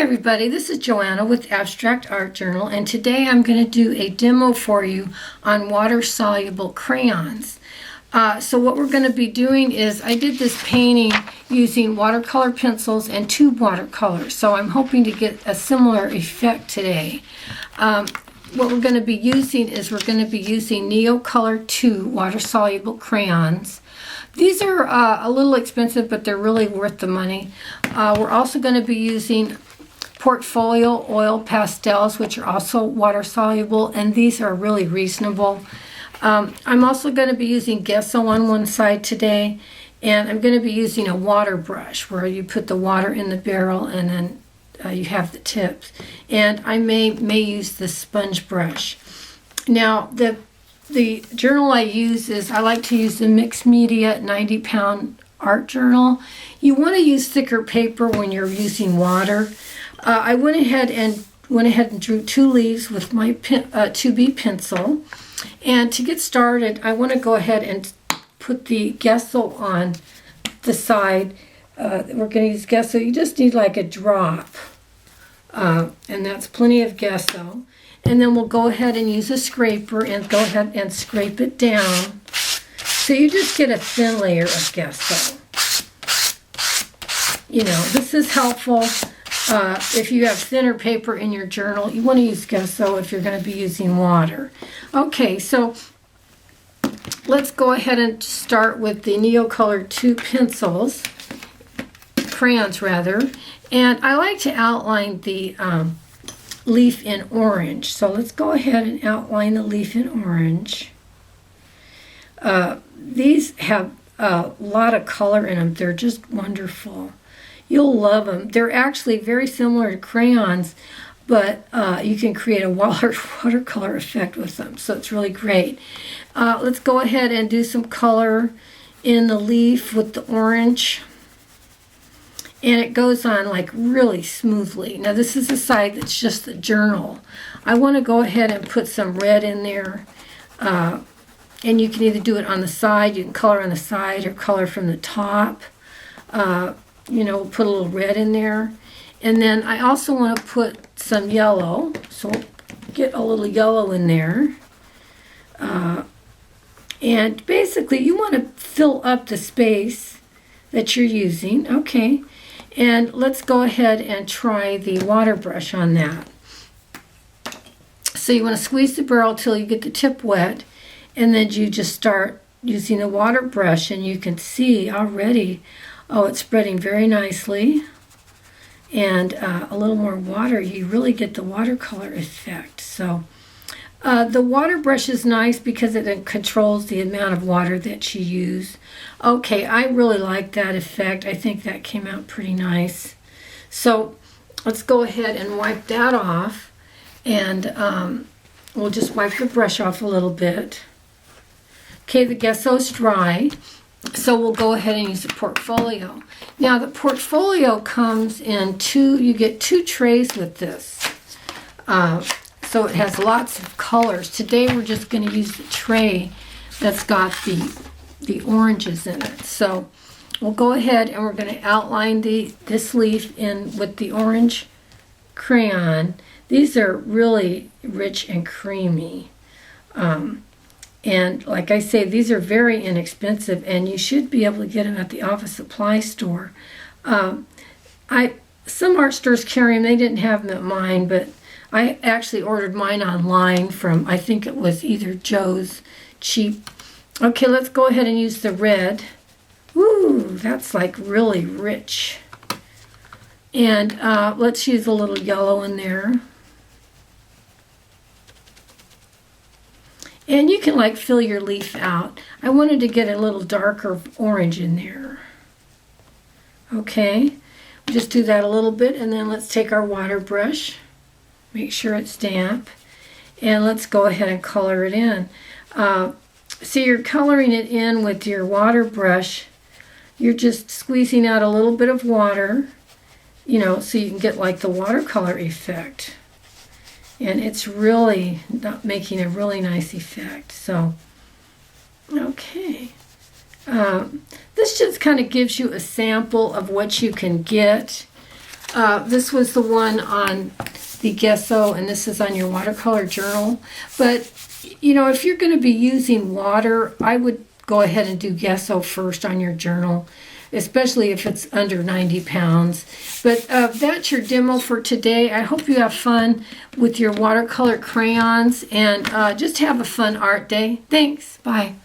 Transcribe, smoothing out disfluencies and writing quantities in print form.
everybody, this is Joanna with Abstract Art Journal, and today I'm going to do a demo for you on water-soluble crayons. So what we're going to be doing is, I did this painting using watercolor pencils and tube watercolors, so I'm hoping to get a similar effect today. What we're going to be using is Neocolor II water-soluble crayons. These are a little expensive, but they're really worth the money. We're also going to be using Portfolio oil pastels, which are also water soluble, and these are really reasonable. I'm also going to be using gesso on one side today, and I'm going to be using a water brush where you put the water in the barrel and then you have the tips. And I may use the sponge brush. Now the journal I use is, I like to use the mixed media 90-pound art journal. You want to use thicker paper when you're using water. I went ahead and drew two leaves with my 2B pencil. And to get started, I want to go ahead and put the gesso on the side. We're going to use gesso. You just need like a drop. And that's plenty of gesso. And then we'll go ahead and use a scraper and go ahead and scrape it down. So you just get a thin layer of gesso. You know, this is helpful. If you have thinner paper in your journal, you want to use gesso if you're going to be using water. Okay, so let's go ahead and start with the Neocolor II pencils, crayons rather, and I like to outline the leaf in orange. So let's go ahead and outline the leaf in orange. These have a lot of color in them. They're just wonderful. You'll love them. They're actually very similar to crayons, but you can create a watercolor effect with them, so it's really great. Let's go ahead and do some color in the leaf with the orange. And it goes on like really smoothly. Now this is the side that's just the journal. I want to go ahead and put some red in there. And you can either do it on the side, you can color on the side, or color from the top. You know, put a little red in there. And then I also want to put some yellow. So get a little yellow in there. And basically you want to fill up the space that you're using. Okay. And let's go ahead and try the water brush on that. So you want to squeeze the barrel till you get the tip wet, and then you just start using the water brush, and you can see already, oh, it's spreading very nicely. And a little more water, you really get the watercolor effect. So the water brush is nice because it controls the amount of water that you use. Okay, I really like that effect. I think that came out pretty nice. So let's go ahead and wipe that off. And we'll just wipe the brush off a little bit. Okay, the gesso's dry. So we'll go ahead and use the Portfolio. Now the Portfolio comes in you get two trays with this. So it has lots of colors. Today we're just going to use the tray that's got the oranges in it. So we'll go ahead and we're going to outline this leaf in with the orange crayon. These are really rich and creamy. And like I say, these are very inexpensive, and you should be able to get them at the office supply store. Some art stores carry them. They didn't have them at mine, but I actually ordered mine online from, I think it was either Joe's Cheap. Okay, let's go ahead and use the red. Ooh, that's like really rich. And let's use a little yellow in there. And you can like fill your leaf out. I wanted to get a little darker orange in there. Okay, just do that a little bit, and then let's take our water brush. Make sure it's damp. And let's go ahead and color it in. So you're coloring it in with your water brush. You're just squeezing out a little bit of water, you know, so you can get like the watercolor effect. And it's really making a really nice effect. So, okay. This just kind of gives you a sample of what you can get. This was the one on the gesso, and this is on your watercolor journal. But, you know, if you're going to be using water, I would go ahead and do gesso first on your journal, especially if it's under 90 pounds. But that's your demo for today. I hope you have fun with your watercolor crayons, and just have a fun art day. Thanks. Bye.